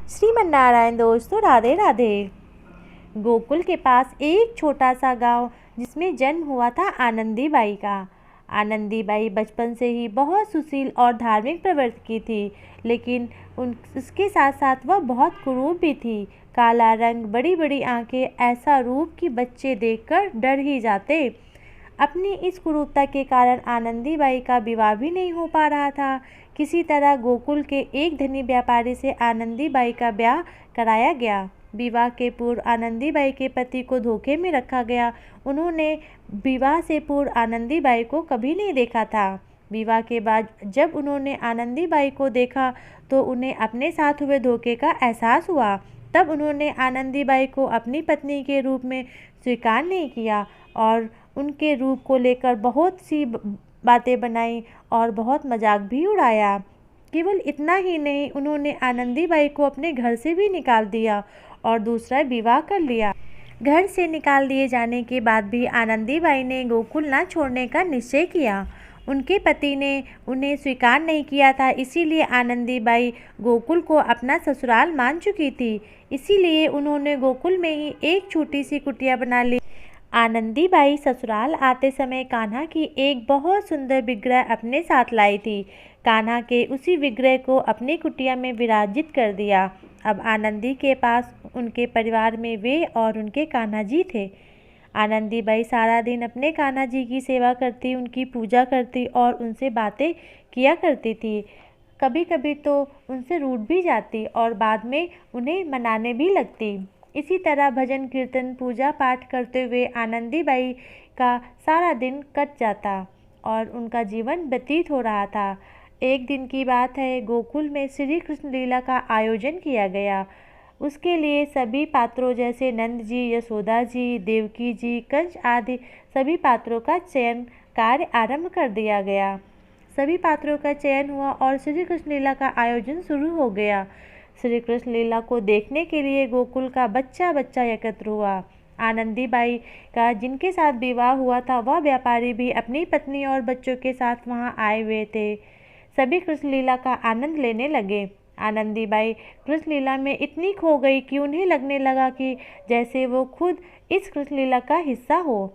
श्रीमन्नारायण दोस्तों, राधे राधे। गोकुल के पास एक छोटा सा गांव जिसमें जन्म हुआ था आनंदी बाई का। आनंदी बाई बचपन से ही बहुत सुशील और धार्मिक प्रवृत्ति की थी, लेकिन उसके साथ साथ वह बहुत कुरूप भी थी। काला रंग, बड़ी बड़ी आंखें, ऐसा रूप कि बच्चे देखकर डर ही जाते। अपनी इस कुरूपता के कारण आनंदी बाई का विवाह भी नहीं हो पा रहा था। किसी तरह गोकुल के एक धनी व्यापारी से आनंदी बाई का ब्याह कराया गया। विवाह के पूर्व आनंदी बाई के पति को धोखे में रखा गया। उन्होंने विवाह से पूर्व आनंदी बाई को कभी नहीं देखा था। विवाह के बाद जब उन्होंने आनंदी बाई को देखा तो उन्हें अपने साथ हुए धोखे का एहसास हुआ। तब उन्होंने आनंदी बाई को अपनी पत्नी के रूप में स्वीकार नहीं किया और उनके रूप को लेकर बहुत सी बातें बनाई और बहुत मजाक भी उड़ाया। केवल इतना ही नहीं, उन्होंने आनंदी बाई को अपने घर से भी निकाल दिया और दूसरा विवाह कर लिया। घर से निकाल दिए जाने के बाद भी आनंदी बाई ने गोकुल न छोड़ने का निश्चय किया। उनके पति ने उन्हें स्वीकार नहीं किया था, इसीलिए आनंदी बाई गोकुल को अपना ससुराल मान चुकी थी। इसीलिए उन्होंने गोकुल में ही एक छोटी सी कुटिया बना ली। आनंदी बाई ससुराल आते समय कान्हा की एक बहुत सुंदर विग्रह अपने साथ लाई थी। कान्हा के उसी विग्रह को अपनी कुटिया में विराजित कर दिया। अब आनंदी के पास उनके परिवार में वे और उनके कान्हा जी थे। आनंदी बाई सारा दिन अपने कान्हा जी की सेवा करती, उनकी पूजा करती और उनसे बातें किया करती थी। कभी कभी तो उनसे रूठ भी जाती और बाद में उन्हें मनाने भी लगती। इसी तरह भजन कीर्तन पूजा पाठ करते हुए आनंदी बाई का सारा दिन कट जाता और उनका जीवन व्यतीत हो रहा था। एक दिन की बात है, गोकुल में श्री कृष्ण लीला का आयोजन किया गया। उसके लिए सभी पात्रों जैसे नंद जी, यशोदा जी, देवकी जी, कंस आदि सभी पात्रों का चयन कार्य आरंभ कर दिया गया। सभी पात्रों का चयन हुआ और श्री कृष्ण लीला का आयोजन शुरू हो गया। श्री कृष्ण लीला को देखने के लिए गोकुल का बच्चा बच्चा एकत्र हुआ। आनंदी बाई का जिनके साथ विवाह हुआ था वह व्यापारी भी अपनी पत्नी और बच्चों के साथ वहां आए हुए थे। सभी कृष्ण लीला का आनंद लेने लगे। आनंदी बाई कृष्ण लीला में इतनी खो गई कि उन्हें लगने लगा कि जैसे वो खुद इस कृष्ण लीला का हिस्सा हो।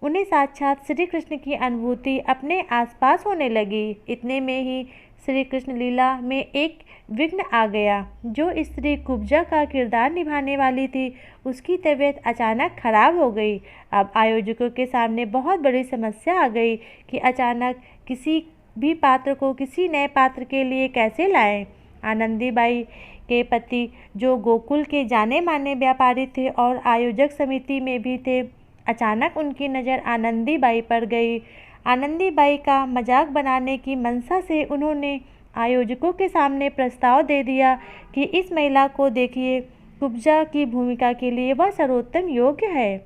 उन्हें साक्षात श्री कृष्ण की अनुभूति अपने आसपास होने लगी। इतने में ही श्री कृष्ण लीला में एक विघ्न आ गया। जो स्त्री कुब्जा का किरदार निभाने वाली थी उसकी तबीयत अचानक खराब हो गई। अब आयोजकों के सामने बहुत बड़ी समस्या आ गई कि अचानक किसी भी पात्र को किसी नए पात्र के लिए कैसे लाएं। आनंदी बाई के पति जो गोकुल के जाने माने व्यापारी थे और आयोजक समिति में भी थे, अचानक उनकी नज़र आनंदी बाई पर गई। आनंदी बाई का मजाक बनाने की मंशा से उन्होंने आयोजकों के सामने प्रस्ताव दे दिया कि इस महिला को देखिए, कुब्जा की भूमिका के लिए वह सर्वोत्तम योग्य है।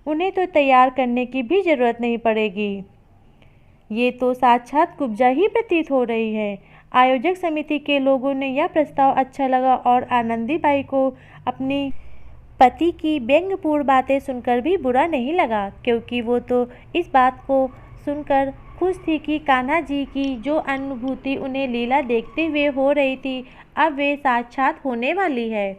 उन्हें तो तैयार करने की भी जरूरत नहीं पड़ेगी। ये तो साक्षात कुब्जा ही प्रतीत हो रही है। आयोजक समिति के लोगों ने यह प्रस्ताव अच्छा लगा और आनंदी बाई को अपनी पति की व्यंग्यपूर्ण बातें सुनकर भी बुरा नहीं लगा, क्योंकि वो तो इस बात को सुनकर खुश थी कि कान्हा जी की जो अनुभूति उन्हें लीला देखते हुए हो रही थी अब वे साक्षात होने वाली है।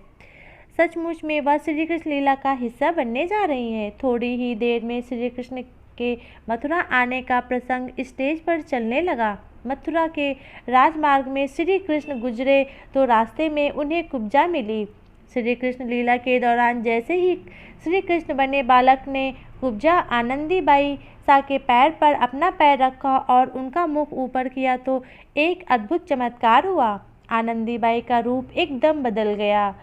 सचमुच में वह श्री कृष्ण लीला का हिस्सा बनने जा रही हैं। थोड़ी ही देर में श्री कृष्ण के मथुरा आने का प्रसंग स्टेज पर चलने लगा। मथुरा के राजमार्ग में श्री कृष्ण गुजरे तो रास्ते में उन्हें कुब्जा मिली। श्री कृष्ण लीला के दौरान जैसे ही श्री कृष्ण बने बालक ने कुब्जा आनंदी बाई सा के पैर पर अपना पैर रखा और उनका मुख ऊपर किया तो एक अद्भुत चमत्कार हुआ। आनंदी बाई का रूप एकदम बदल गया।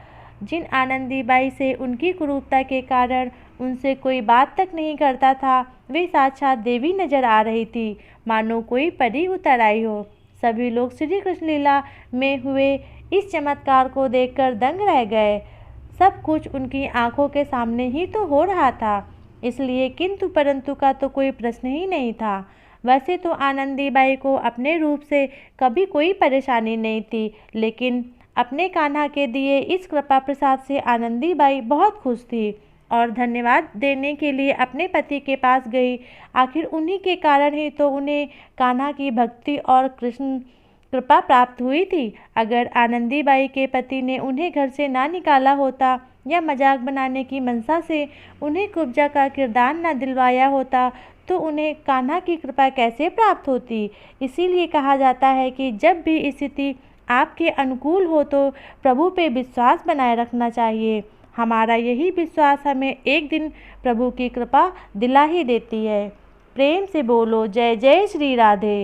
जिन आनंदी बाई से उनकी क्रूरता के कारण उनसे कोई बात तक नहीं करता था, वे साक्षात देवी नजर आ रही थी, मानो कोई परी उतर आई हो। सभी लोग श्री कृष्ण लीला में हुए इस चमत्कार को देखकर दंग रह गए। सब कुछ उनकी आंखों के सामने ही तो हो रहा था, इसलिए किंतु परंतु का तो कोई प्रश्न ही नहीं था। वैसे तो आनंदी बाई को अपने रूप से कभी कोई परेशानी नहीं थी, लेकिन अपने कान्हा के दिए इस कृपा प्रसाद से आनंदी बाई बहुत खुश थी और धन्यवाद देने के लिए अपने पति के पास गई। आखिर उन्हीं के कारण ही तो उन्हें कान्हा की भक्ति और कृपा प्राप्त हुई थी। अगर आनंदीबाई के पति ने उन्हें घर से ना निकाला होता या मजाक बनाने की मंशा से उन्हें कुब्जा का किरदार न दिलवाया होता तो उन्हें कान्हा की कृपा कैसे प्राप्त होती। इसीलिए कहा जाता है कि जब भी स्थिति आपके अनुकूल हो तो प्रभु पे विश्वास बनाए रखना चाहिए। हमारा यही विश्वास हमें एक दिन प्रभु की कृपा दिला ही देती है। प्रेम से बोलो जय जय श्री राधे।